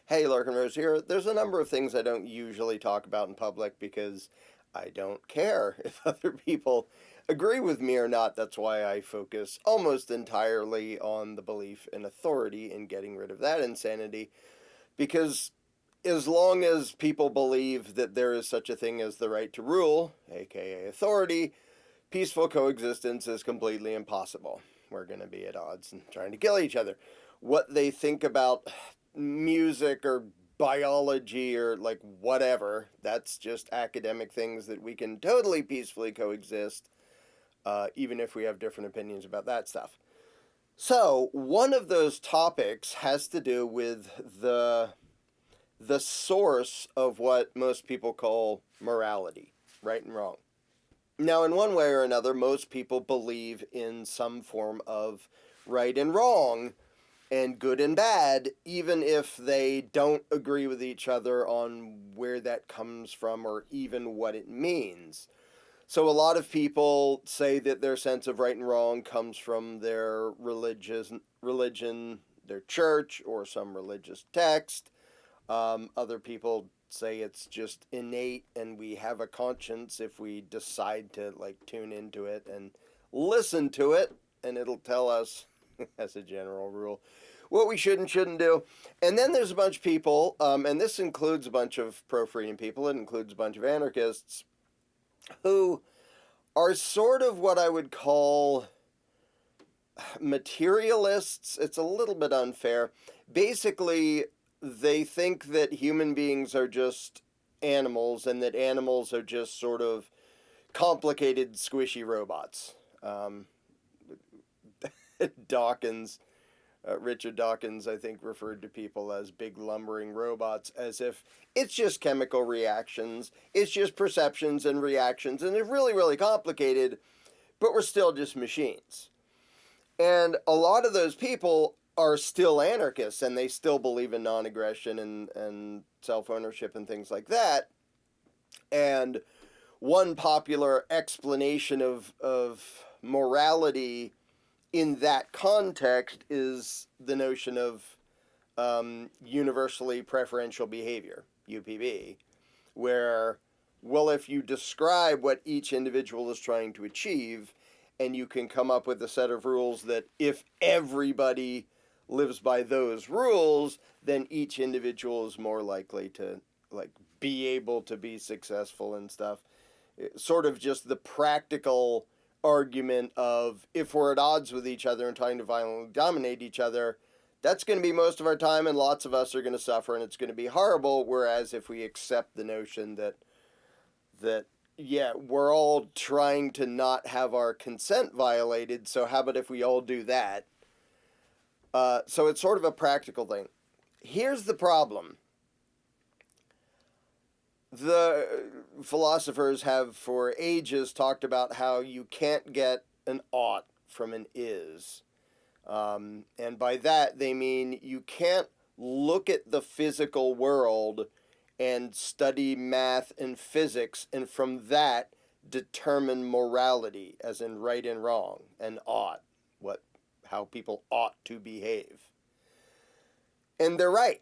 Hey, Larken Rose here. There's a number of things I don't usually talk about in public because I don't care if other people agree with me or not. That's why I focus almost entirely on the belief in authority and getting rid of that insanity. Because as long as people believe that there is such a thing as the right to rule, aka authority, peaceful coexistence is completely impossible. We're going to be at odds and trying to kill each other. What they think about music or biology or like whatever, that's just academic things that we can totally peacefully coexist, even if we have different opinions about that stuff. So one of those topics has to do with the source of what most people call morality, right and wrong. Now, in one way or another, most people believe in some form of right and wrong and good and bad, even if they don't agree with each other on where that comes from or even what it means. So a lot of people say that their sense of right and wrong comes from their religion, their church, or some religious text. Other people say it's just innate and we have a conscience if we decide to like tune into it and listen to it, and it'll tell us as a general rule what we should and shouldn't do. And then there's a bunch of people, and this includes a bunch of pro-freedom people, it includes a bunch of anarchists, who are sort of what I would call materialists. It's a little bit unfair. Basically, they think that human beings are just animals and that animals are just sort of complicated, squishy robots. Dawkins, Richard Dawkins, I think, referred to people as big lumbering robots, as if it's just chemical reactions, it's just perceptions and reactions, and they're really, really complicated, but we're still just machines. And a lot of those people are still anarchists, and they still believe in non-aggression and self-ownership and things like that. And one popular explanation of morality in that context is the notion of universally preferential behavior, UPB, where, well, if you describe what each individual is trying to achieve, and you can come up with a set of rules that if everybody lives by those rules, then each individual is more likely to like be able to be successful and stuff. Sort of just the practical argument of if we're at odds with each other and trying to violently dominate each other, that's going to be most of our time and lots of us are going to suffer and it's going to be horrible. Whereas if we accept the notion that yeah, we're all trying to not have our consent violated, so how about if we all do that? So it's sort of a practical thing. Here's the problem. The philosophers have for ages talked about how you can't get an ought from an is. And by that, they mean you can't look at the physical world and study math and physics, and from that determine morality, as in right and wrong, and ought, how people ought to behave. And they're right.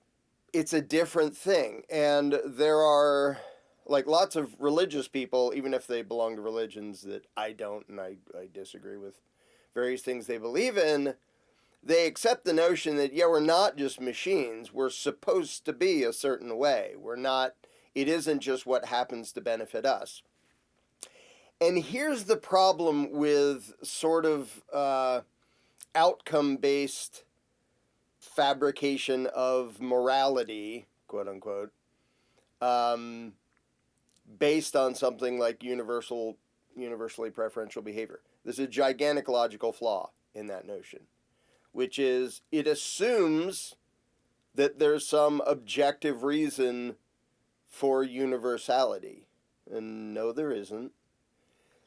It's a different thing. And there are like lots of religious people, even if they belong to religions that I don't, and I disagree with various things they believe in, they accept the notion that, yeah, we're not just machines. We're supposed to be a certain way. We're not, it isn't just what happens to benefit us. And here's the problem with sort of outcome-based fabrication of morality, quote unquote, based on something like universally preferential behavior. There's a gigantic logical flaw in that notion, which is it assumes that there's some objective reason for universality. And no, there isn't.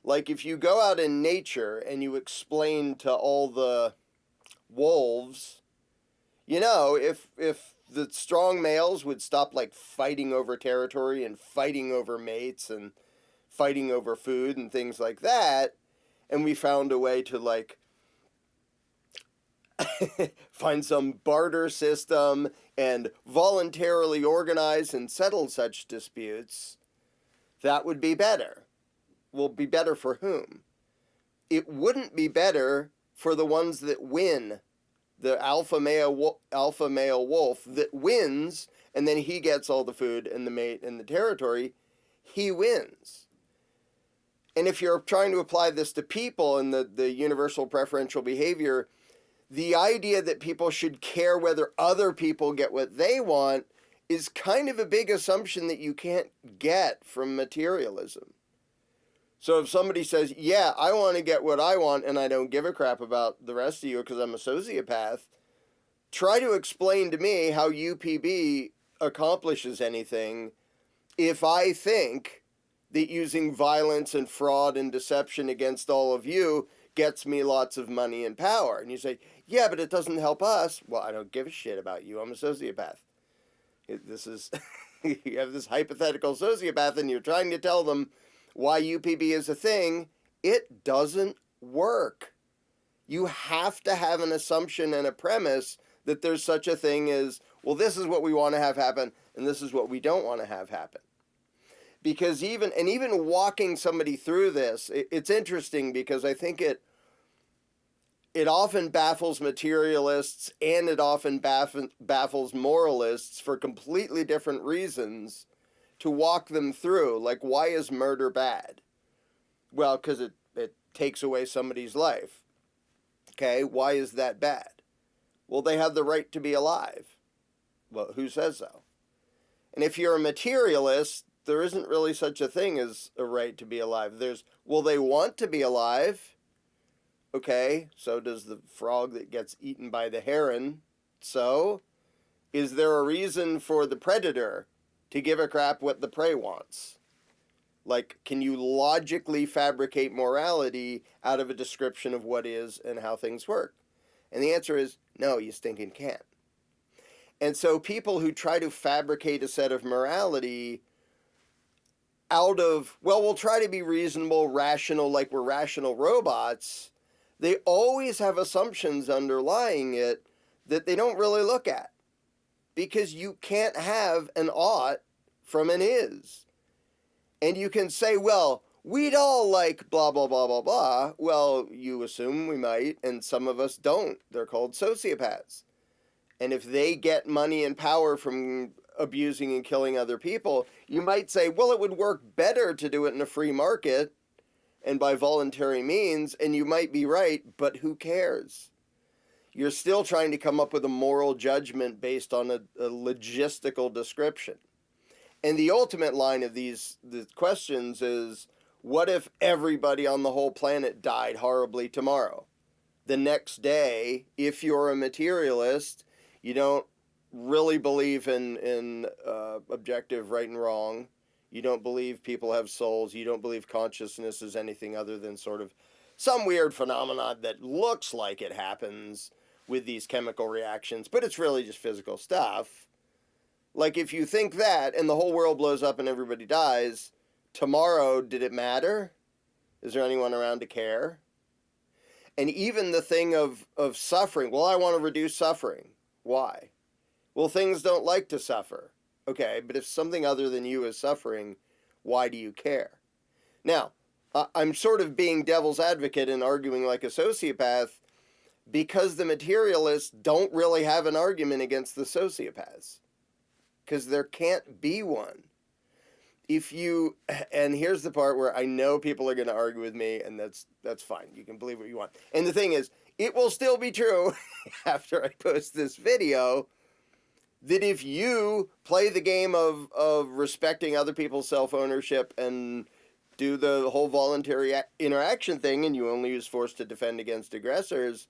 Like if you go out in nature and you explain to all the wolves, you know, if the strong males would stop like fighting over territory and fighting over mates and fighting over food and things like that, and we found a way to like find some barter system and voluntarily organize and settle such disputes, that would be better. Will be better for whom? It wouldn't be better for the ones that win. The alpha male wolf that wins, and then he gets all the food and the mate and the territory, he wins. And if you're trying to apply this to people and the universal preferential behavior, the idea that people should care whether other people get what they want is kind of a big assumption that you can't get from materialism. So if somebody says, yeah, I want to get what I want and I don't give a crap about the rest of you because I'm a sociopath, try to explain to me how UPB accomplishes anything if I think that using violence and fraud and deception against all of you gets me lots of money and power. And you say, yeah, but it doesn't help us. Well, I don't give a shit about you. I'm a sociopath. This is, you have this hypothetical sociopath and you're trying to tell them why UPB is a thing. It doesn't work. You have to have an assumption and a premise that there's such a thing as, well, this is what we want to have happen and this is what we don't want to have happen. Because even walking somebody through this, it's interesting because I think it often baffles materialists and it often baffles moralists for completely different reasons to walk them through. Like, why is murder bad? Well, because it takes away somebody's life. Okay, why is that bad? Well, they have the right to be alive. Well, who says so? And if you're a materialist, there isn't really such a thing as a right to be alive. Well, they want to be alive. Okay, so does the frog that gets eaten by the heron. So, is there a reason for the predator to give a crap what the prey wants? Like, can you logically fabricate morality out of a description of what is and how things work? And the answer is, no, you stinking can't. And so people who try to fabricate a set of morality out of, well, we'll try to be reasonable, rational, like we're rational robots, they always have assumptions underlying it that they don't really look at. Because you can't have an ought from an is. And you can say, well, we'd all like blah, blah, blah, blah, blah. Well, you assume we might, and some of us don't. They're called sociopaths. And if they get money and power from abusing and killing other people, you might say, well, it would work better to do it in a free market and by voluntary means, and you might be right, but who cares? You're still trying to come up with a moral judgment based on a logistical description. And the ultimate line of the questions is, what if everybody on the whole planet died horribly tomorrow? The next day, if you're a materialist, you don't really believe in objective right and wrong. You don't believe people have souls. You don't believe consciousness is anything other than sort of some weird phenomenon that looks like it happens with these chemical reactions, but it's really just physical stuff. Like, if you think that and the whole world blows up and everybody dies, tomorrow, did it matter? Is there anyone around to care? And even the thing of suffering, well, I want to reduce suffering. Why? Well, things don't like to suffer. Okay, but if something other than you is suffering, why do you care? Now, I'm sort of being devil's advocate and arguing like a sociopath because the materialists don't really have an argument against the sociopaths. Because there can't be one. And here's the part where I know people are going to argue with me, and that's fine. You can believe what you want. And the thing is, it will still be true after I post this video that if you play the game of respecting other people's self-ownership and do the whole voluntary interaction thing and you only use force to defend against aggressors,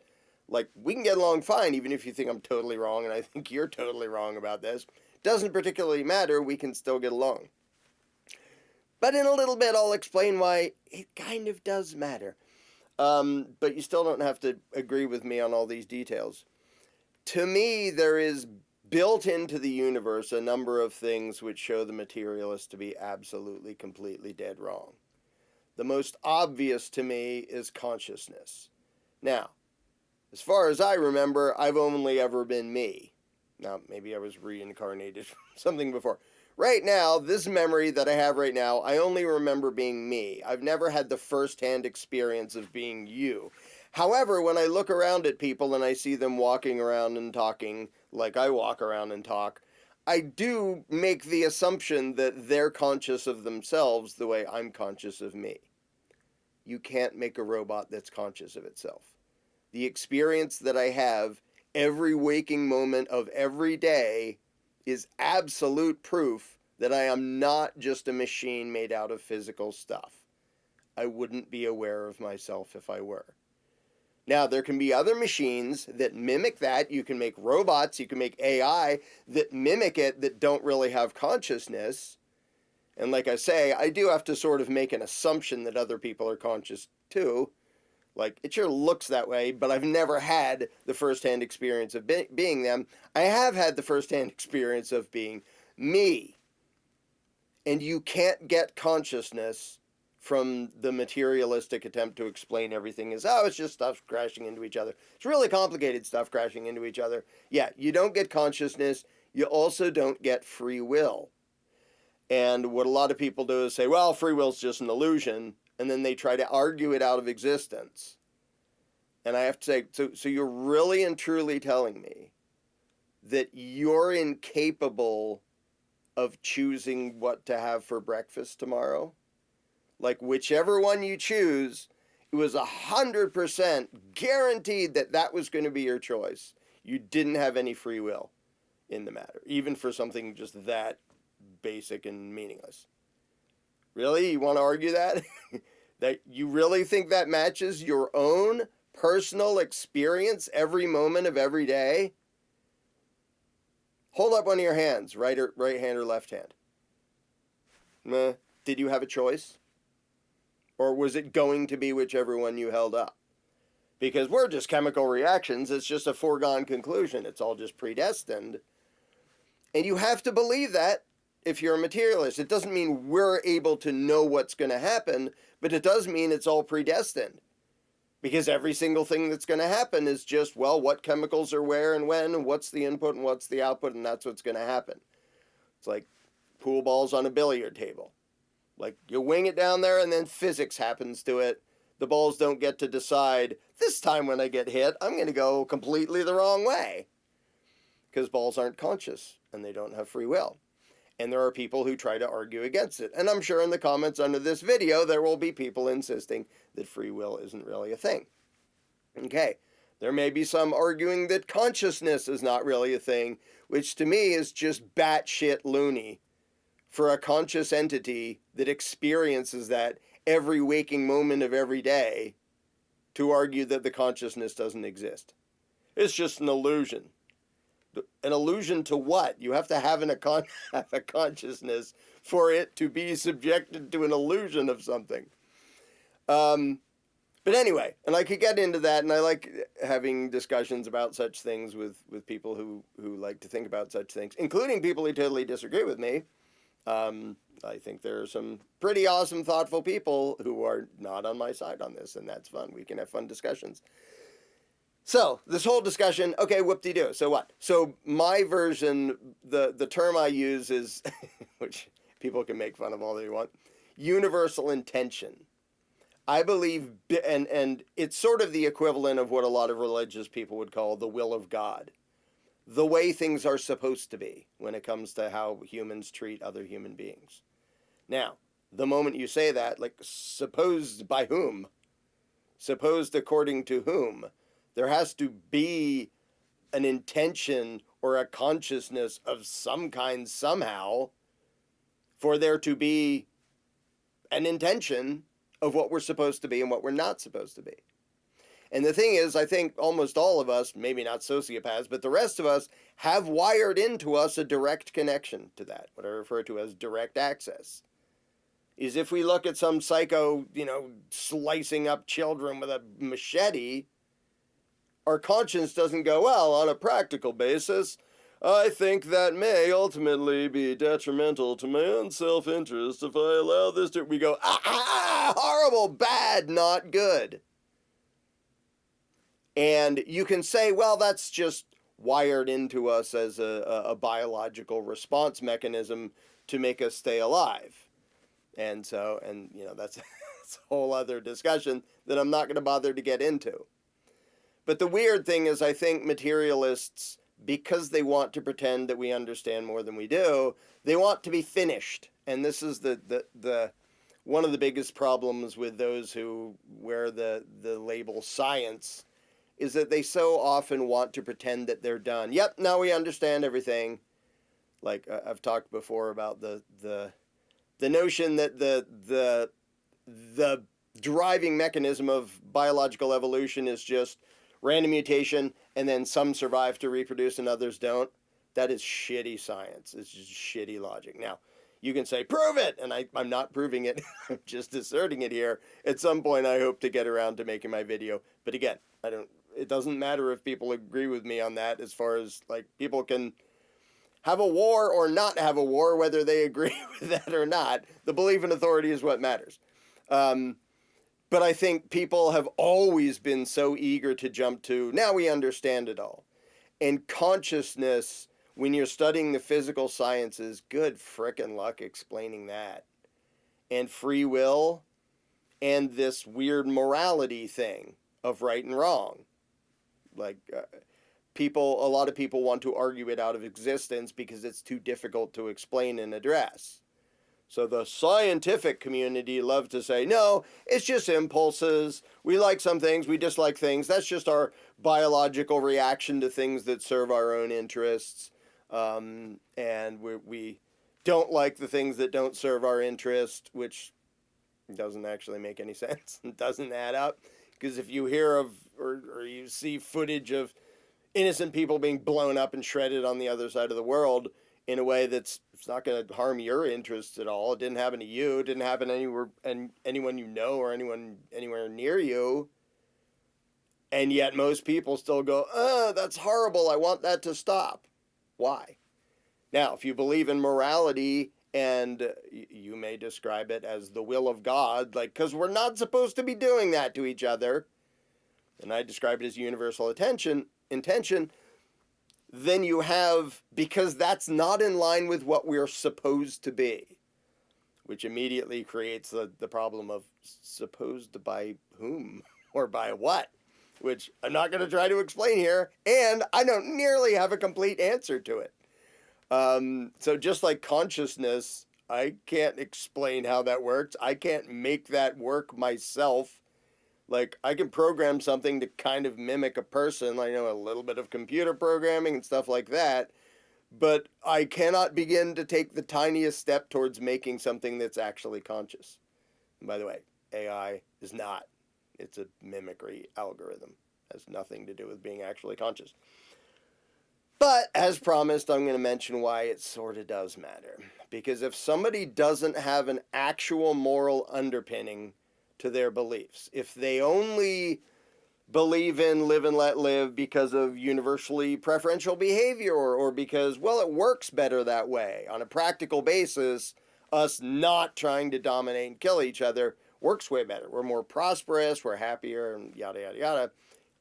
like, we can get along fine even if you think I'm totally wrong and I think you're totally wrong about this. Doesn't particularly matter, we can still get along. But in a little bit I'll explain why it kind of does matter. But you still don't have to agree with me on all these details. To me, there is built into the universe a number of things which show the materialist to be absolutely, completely dead wrong. The most obvious to me is consciousness. Now, As far as I remember, I've only ever been me. Now, maybe I was reincarnated from something before. Right now, this memory that I have right now, I only remember being me. I've never had the first-hand experience of being you. However, when I look around at people and I see them walking around and talking like I walk around and talk, I do make the assumption that they're conscious of themselves the way I'm conscious of me. You can't make a robot that's conscious of itself. The experience that I have every waking moment of every day is absolute proof that I am not just a machine made out of physical stuff. I wouldn't be aware of myself if I were. Now, there can be other machines that mimic that. You can make robots, you can make AI that mimic it that don't really have consciousness. And like I say, I do have to sort of make an assumption that other people are conscious too. Like, it sure looks that way, but I've never had the first-hand experience of being them. I have had the first-hand experience of being me. And you can't get consciousness from the materialistic attempt to explain everything as, oh, it's just stuff crashing into each other. It's really complicated stuff crashing into each other. Yeah, you don't get consciousness. You also don't get free will. And what a lot of people do is say, well, free will's just an illusion, and then they try to argue it out of existence. And I have to say, so you're really and truly telling me that you're incapable of choosing what to have for breakfast tomorrow? Like, whichever one you choose, it was 100% guaranteed that that was going to be your choice. You didn't have any free will in the matter, even for something just that basic and meaningless. Really? You want to argue that? That you really think that matches your own personal experience every moment of every day? Hold up one of your hands, right hand or left hand. Did you have a choice? Or was it going to be whichever one you held up? Because we're just chemical reactions. It's just a foregone conclusion. It's all just predestined. And you have to believe that if you're a materialist. It doesn't mean we're able to know what's going to happen, but it does mean it's all predestined. Because every single thing that's going to happen is just, well, what chemicals are where and when, and what's the input and what's the output, and that's what's going to happen. It's like pool balls on a billiard table. Like, you wing it down there, and then physics happens to it. The balls don't get to decide, this time when I get hit, I'm going to go completely the wrong way. Because balls aren't conscious, and they don't have free will. And there are people who try to argue against it. And I'm sure in the comments under this video, there will be people insisting that free will isn't really a thing. Okay, there may be some arguing that consciousness is not really a thing, which to me is just batshit loony for a conscious entity that experiences that every waking moment of every day to argue that the consciousness doesn't exist. It's just an illusion. An illusion to what? You have to have have a consciousness for it to be subjected to an illusion of something. But anyway, and I could get into that, and I like having discussions about such things with people who like to think about such things, including people who totally disagree with me. I think there are some pretty awesome, thoughtful people who are not on my side on this, and that's fun. We can have fun discussions. So, this whole discussion, okay, whoop-de-doo, so what? So, my version, the term I use is, which people can make fun of all they want, universal intention. I believe, and it's sort of the equivalent of what a lot of religious people would call the will of God. The way things are supposed to be when it comes to how humans treat other human beings. Now, the moment you say that, like, supposed by whom? Supposed according to whom? There has to be an intention or a consciousness of some kind somehow for there to be an intention of what we're supposed to be and what we're not supposed to be. And the thing is, I think almost all of us, maybe not sociopaths, but the rest of us have wired into us a direct connection to that, what I refer to as direct access. Is if we look at some psycho, slicing up children with a machete, our conscience doesn't go, well, on a practical basis, I think that may ultimately be detrimental to my own self-interest if I allow this to... We go, horrible, bad, not good. And you can say, well, that's just wired into us as a biological response mechanism to make us stay alive. And so, and you know, that's a whole other discussion that I'm not going to bother to get into. But the weird thing is, I think materialists, because they want to pretend that we understand more than we do, they want to be finished. And this is the one of the biggest problems with those who wear the label science, is that they so often want to pretend that they're done. Yep, now we understand everything. Like I've talked before about the notion that the driving mechanism of biological evolution is just random mutation, and then some survive to reproduce and others don't. That is shitty science. It's just shitty logic. Now, you can say, prove it! And I'm not proving it. I'm just asserting it here. At some point, I hope to get around to making my video. But again, it doesn't matter if people agree with me on that, as far as, like, people can have a war or not have a war, whether they agree with that or not. The belief in authority is what matters. But I think people have always been so eager to jump to, now we understand it all. And consciousness, when you're studying the physical sciences, good frickin' luck explaining that. And free will, and this weird morality thing of right and wrong. Like, a lot of people want to argue it out of existence because it's too difficult to explain and address. So the scientific community love to say, no, it's just impulses. We like some things, we dislike things. That's just our biological reaction to things that serve our own interests. And we don't like the things that don't serve our interest, which doesn't actually make any sense. It doesn't add up. Because if you hear of or you see footage of innocent people being blown up and shredded on the other side of the world in a way it's not going to harm your interests at all. It didn't happen to you. It didn't happen anywhere, and anyone you know or anyone anywhere near you. And yet most people still go, that's horrible. I want that to stop. Why? Now, if you believe in morality, and you may describe it as the will of God, like, because we're not supposed to be doing that to each other, and I describe it as universal intention, then you have, because that's not in line with what we're supposed to be, which immediately creates the problem of supposed by whom or by what, which I'm not going to try to explain here, and I don't nearly have a complete answer to it. So just like consciousness, I can't explain how that works. I can't make that work myself. Like, I can program something to kind of mimic a person. I know a little bit of computer programming and stuff like that, but I cannot begin to take the tiniest step towards making something that's actually conscious. And by the way, AI is not. It's a mimicry algorithm. It has nothing to do with being actually conscious. But, as promised, I'm going to mention why it sort of does matter. Because if somebody doesn't have an actual moral underpinning to their beliefs, if they only believe in live and let live because of universally preferential behavior, or because, well, it works better that way, on a practical basis, us not trying to dominate and kill each other works way better. We're more prosperous, we're happier, and yada, yada, yada.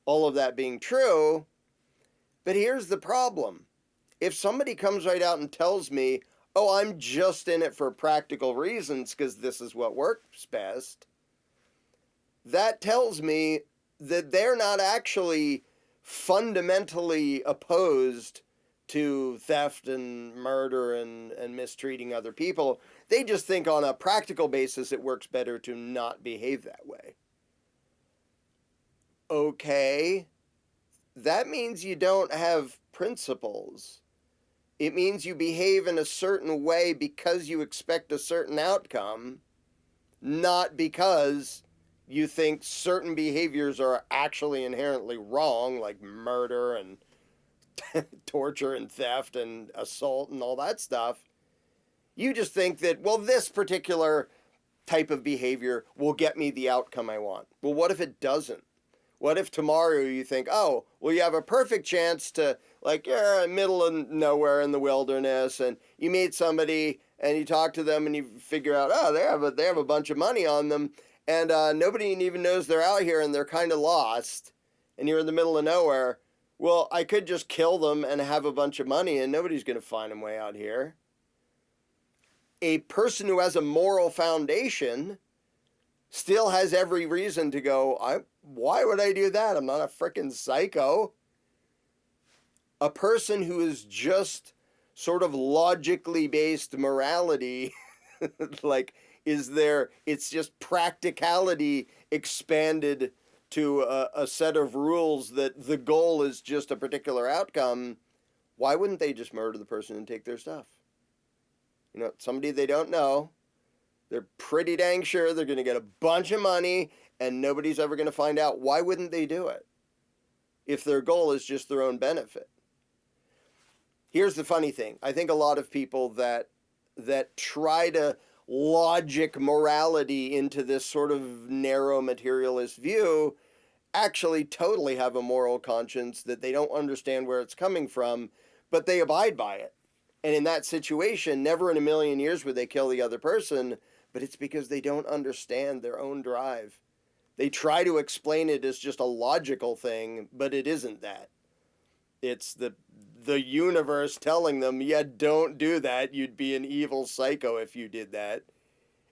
All of that being true. But here's the problem. If somebody comes right out and tells me, oh, I'm just in it for practical reasons because this is what works best, that tells me that they're not actually fundamentally opposed to theft and murder and mistreating other people. They just think on a practical basis it works better to not behave that way. Okay. That means you don't have principles. It means you behave in a certain way because you expect a certain outcome, not because you think certain behaviors are actually inherently wrong, like murder and torture and theft and assault and all that stuff. You just think that, well, this particular type of behavior will get me the outcome I want. Well, what if it doesn't? What if tomorrow you think, oh, well, you have a perfect chance to, like, you're in the middle of nowhere in the wilderness, and you meet somebody, and you talk to them, and you figure out, oh, they have a bunch of money on them, and nobody even knows they're out here, and they're kind of lost. and you're in the middle of nowhere, well, I could just kill them and have a bunch of money and nobody's going to find a way out here. A person who has a moral foundation still has every reason to go, why would I do that? I'm not a freaking psycho. A person who is just sort of logically based morality, like, it's just practicality expanded to a set of rules that the goal is just a particular outcome. Why wouldn't they just murder the person and take their stuff? You know, somebody they don't know, they're pretty dang sure they're going to get a bunch of money and nobody's ever going to find out. Why wouldn't they do it if their goal is just their own benefit? Here's the funny thing. I think a lot of people that try to logic morality into this sort of narrow materialist view actually totally have a moral conscience that they don't understand where it's coming from, but they abide by it. And in that situation, never in a million years would they kill the other person, but it's because they don't understand their own drive. They try to explain it as just a logical thing, but it isn't that. It's the universe telling them, yeah, don't do that. You'd be an evil psycho if you did that.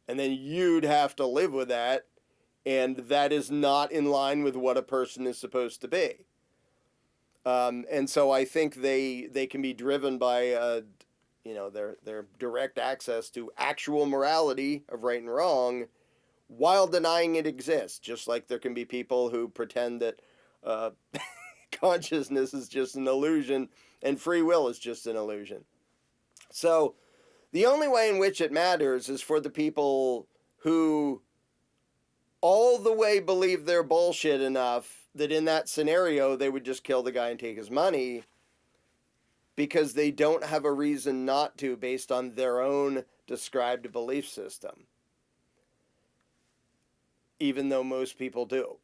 And then you'd have to live with that. And that is not in line with what a person is supposed to be. And so I think they can be driven by, their direct access to actual morality of right and wrong while denying it exists. Just like there can be people who pretend that consciousness is just an illusion and free will is just an illusion. So the only way in which it matters is for the people who all the way believe they're bullshit enough that in that scenario they would just kill the guy and take his money because they don't have a reason not to based on their own described belief system. Even though most people do.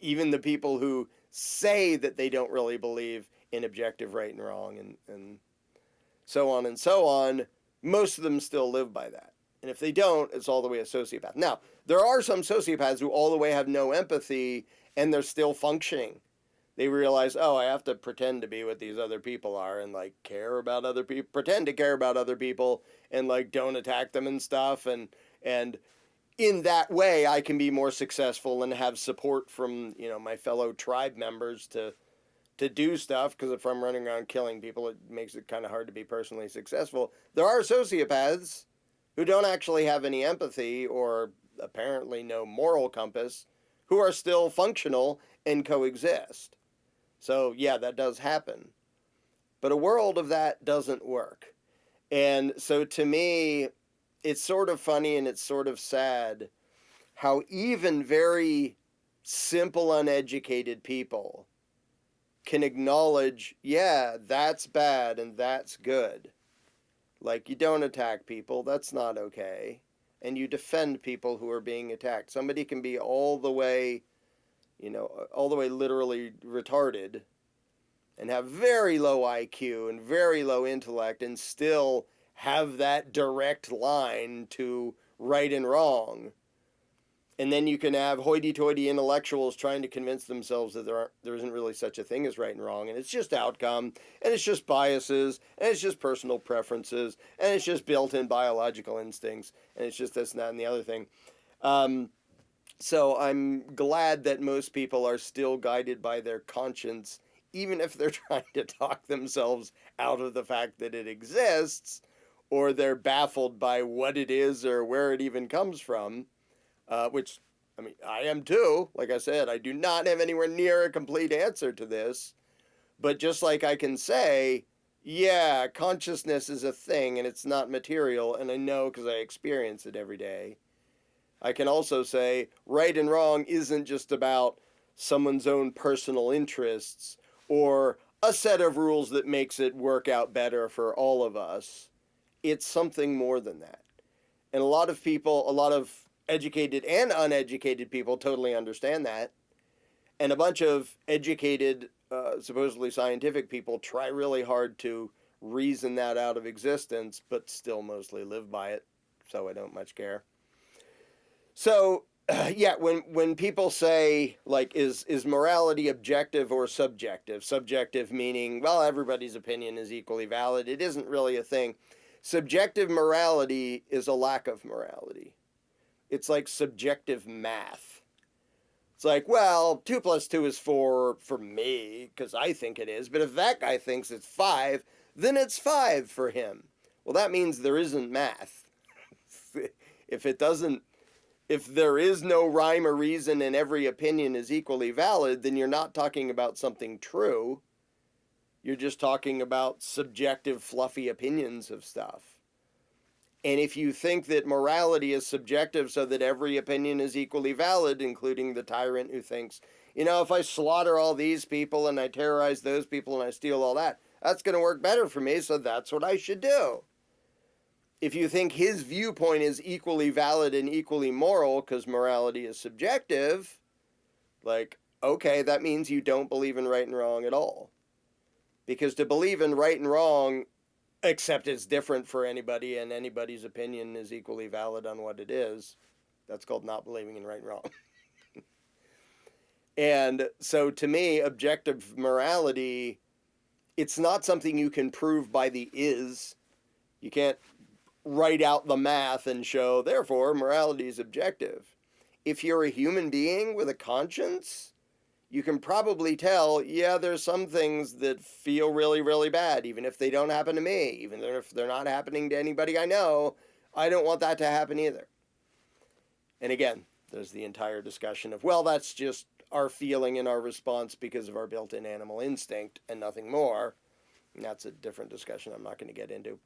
Even the people who say that they don't really believe in objective right and wrong and so on, most of them still live by that. And if they don't, it's all the way a sociopath. Now, there are some sociopaths who all the way have no empathy and they're still functioning. They realize, I have to pretend to be what these other people are and like care about other people, pretend to care about other people and like don't attack them and stuff. And in that way, I can be more successful and have support from, my fellow tribe members to do stuff. Because if I'm running around killing people, it makes it kind of hard to be personally successful. There are sociopaths who don't actually have any empathy or apparently no moral compass who are still functional and coexist. So yeah, that does happen. But a world of that doesn't work. And so to me, it's sort of funny and it's sort of sad how even very simple, uneducated people can acknowledge, yeah, that's bad and that's good. Like, you don't attack people, that's not okay. And you defend people who are being attacked. Somebody can be all the way literally retarded and have very low IQ and very low intellect and still have that direct line to right and wrong. And then you can have hoity-toity intellectuals trying to convince themselves that there isn't really such a thing as right and wrong, and it's just outcome, and it's just biases, and it's just personal preferences, and it's just built-in biological instincts, and it's just this and that and the other thing. So I'm glad that most people are still guided by their conscience, even if they're trying to talk themselves out of the fact that it exists, or they're baffled by what it is or where it even comes from. Which, I am too. Like I said, I do not have anywhere near a complete answer to this. But just like I can say, yeah, consciousness is a thing and it's not material, and I know because I experience it every day. I can also say right and wrong isn't just about someone's own personal interests or a set of rules that makes it work out better for all of us. It's something more than that. And a lot of educated and uneducated people totally understand that. And a bunch of educated, supposedly scientific people try really hard to reason that out of existence, but still mostly live by it. So I don't much care. So Yeah, when people say, like, is morality objective or subjective? Subjective meaning, well, everybody's opinion is equally valid. It isn't really a thing. Subjective morality is a lack of morality. It's like subjective math. It's like, well, 2 plus 2 is 4 for me because I think it is. But if that guy thinks it's 5, then it's 5 for him. Well, that means there isn't math. if it doesn't, if there is no rhyme or reason and every opinion is equally valid, then you're not talking about something true. You're just talking about subjective, fluffy opinions of stuff. And if you think that morality is subjective so that every opinion is equally valid, including the tyrant who thinks, if I slaughter all these people and I terrorize those people and I steal all that, that's going to work better for me, so that's what I should do. If you think his viewpoint is equally valid and equally moral because morality is subjective, like, okay, that means you don't believe in right and wrong at all. Because to believe in right and wrong, except it's different for anybody and anybody's opinion is equally valid on what it is, that's called not believing in right and wrong. And so to me, objective morality, it's not something you can prove by the is. You can't write out the math and show, therefore, morality is objective. If you're a human being with a conscience, you can probably tell, yeah, there's some things that feel really, really bad, even if they don't happen to me, even if they're not happening to anybody I know. I don't want that to happen either. And again, there's the entire discussion of, well, that's just our feeling and our response because of our built-in animal instinct and nothing more. And that's a different discussion I'm not going to get into.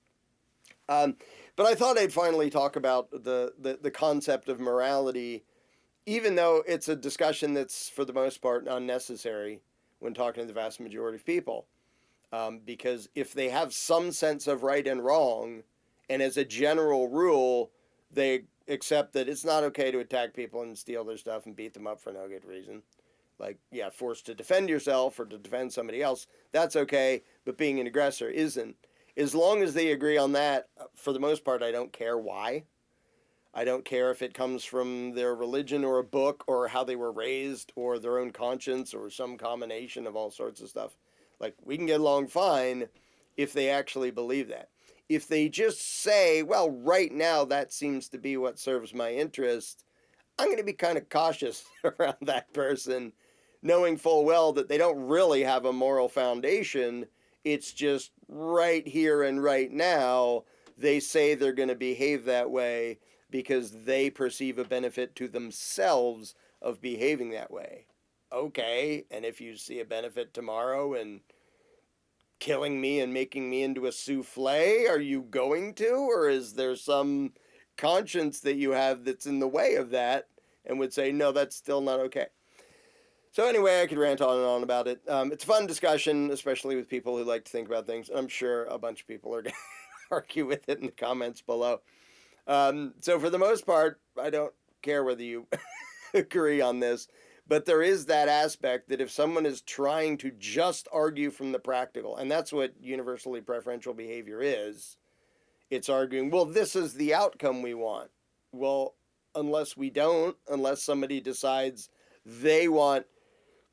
But I thought I'd finally talk about the concept of morality, even though it's a discussion that's, for the most part, unnecessary when talking to the vast majority of people. Because if they have some sense of right and wrong, and as a general rule, they accept that it's not okay to attack people and steal their stuff and beat them up for no good reason. Like, yeah, forced to defend yourself or to defend somebody else, that's okay, but being an aggressor isn't. As long as they agree on that, for the most part, I don't care why. I don't care if it comes from their religion or a book or how they were raised or their own conscience or some combination of all sorts of stuff. Like, we can get along fine if they actually believe that. If they just say, well, right now that seems to be what serves my interest, I'm going to be kind of cautious around that person, knowing full well that they don't really have a moral foundation. It's just right here and right now, they say they're going to behave that way because they perceive a benefit to themselves of behaving that way. Okay, and if you see a benefit tomorrow in killing me and making me into a souffle, are you going to? Or is there some conscience that you have that's in the way of that and would say, no, that's still not okay? So anyway, I could rant on and on about it. It's a fun discussion, especially with people who like to think about things. I'm sure a bunch of people are going to argue with it in the comments below. So for the most part, I don't care whether you agree on this, but there is that aspect that if someone is trying to just argue from the practical, and that's what universally preferential behavior is, it's arguing, well, this is the outcome we want. Well, unless somebody decides they want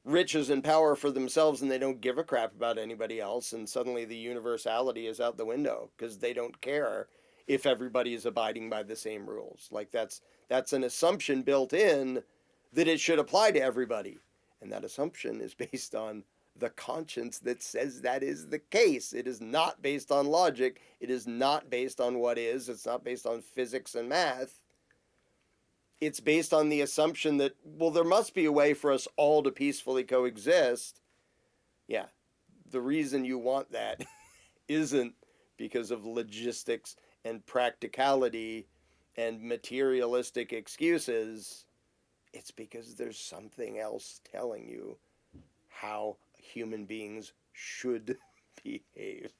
riches and power for themselves and they don't give a crap about anybody else, and suddenly the universality is out the window because they don't care if everybody is abiding by the same rules. Like, that's an assumption built in that it should apply to everybody. And that assumption is based on the conscience that says that is the case. It is not based on logic. It is not based on what is. It's not based on physics and math. It's based on the assumption that, well, there must be a way for us all to peacefully coexist. Yeah, the reason you want that isn't because of logistics and practicality and materialistic excuses. It's because there's something else telling you how human beings should behave.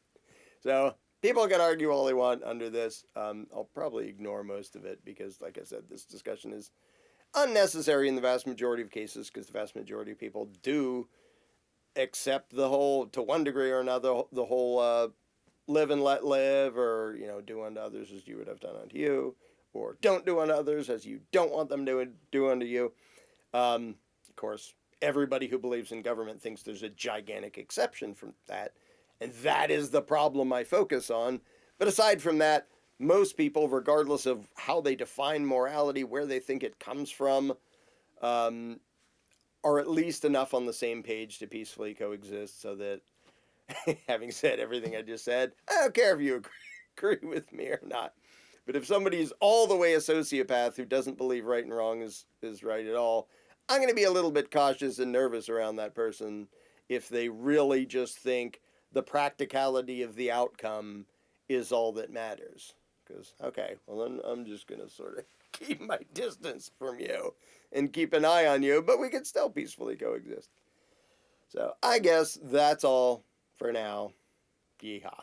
So people can argue all they want under this. I'll probably ignore most of it because, like I said, this discussion is unnecessary in the vast majority of cases because the vast majority of people do accept the whole, to one degree or another, the whole live and let live, or, do unto others as you would have done unto you, or don't do unto others as you don't want them to do unto you. Of course, everybody who believes in government thinks there's a gigantic exception from that, and that is the problem I focus on. But aside from that, most people, regardless of how they define morality, where they think it comes from, are at least enough on the same page to peacefully coexist so that, having said everything I just said, I don't care if you agree with me or not. But if somebody's all the way a sociopath who doesn't believe right and wrong is right at all, I'm going to be a little bit cautious and nervous around that person if they really just think the practicality of the outcome is all that matters. Because, okay, well, then I'm just going to sort of keep my distance from you and keep an eye on you, but we can still peacefully coexist. So I guess that's all for now. Yeehaw.